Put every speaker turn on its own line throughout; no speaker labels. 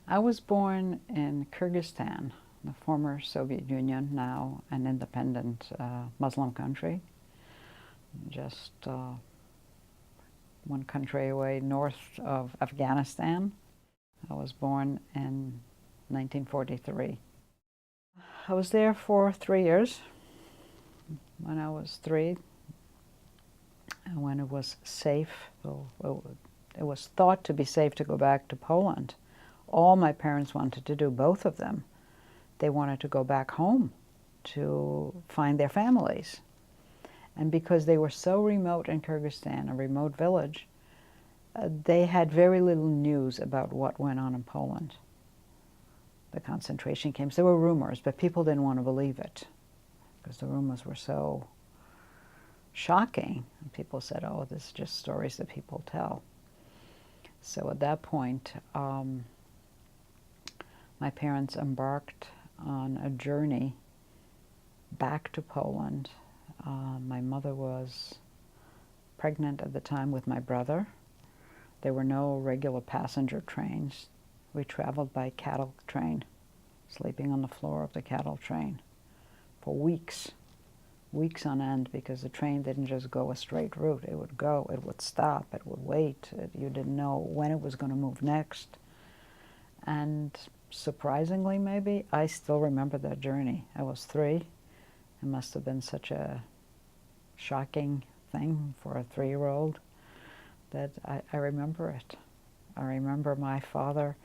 I was born in Kyrgyzstan, the former Soviet Union, now an independent Muslim country, just one country away north of Afghanistan. I was born in 1943. I was there for 3 years. When I was 3, and when it was safe, it was thought to be safe to go back to Poland. All my parents wanted to do, both of them. They wanted to go back home to find their families. And because they were so remote in Kyrgyzstan, a remote village, they had very little news about what went on in Poland. The concentration camps, there were rumors, but people didn't want to believe it because the rumors were so shocking. And people said, oh, this is just stories that people tell. So at that point, my parents embarked on a journey back to Poland. My mother was pregnant at the time with my brother. There were no regular passenger trains. We traveled by cattle train, sleeping on the floor of the cattle train for weeks on end, because the train didn't just go a straight route. It would go, it would stop, it would wait. You didn't know when it was going to move next. And surprisingly, maybe, I still remember that journey. I was 3. It must have been such a shocking thing for a 3-year-old that I remember it. I remember my father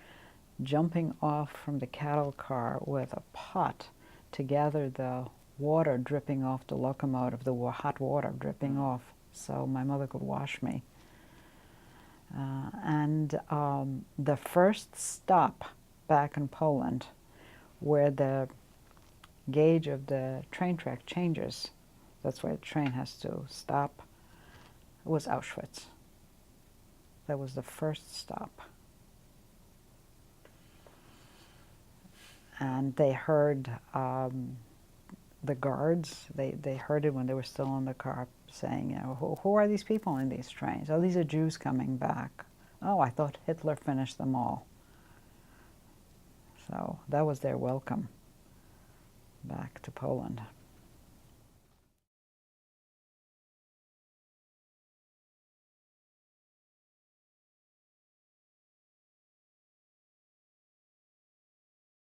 jumping off from the cattle car with a pot to gather the water dripping off the locomotive, the hot water dripping off, so my mother could wash me. The first stop back in Poland, where the gauge of the train track changes, that's where the train has to stop, was Auschwitz. That was the first stop. And they heard the guards, they heard it when they were still in the car saying, you know, who are these people in these trains? Oh, these are Jews coming back. Oh, I thought Hitler finished them all. So that was their welcome back to Poland.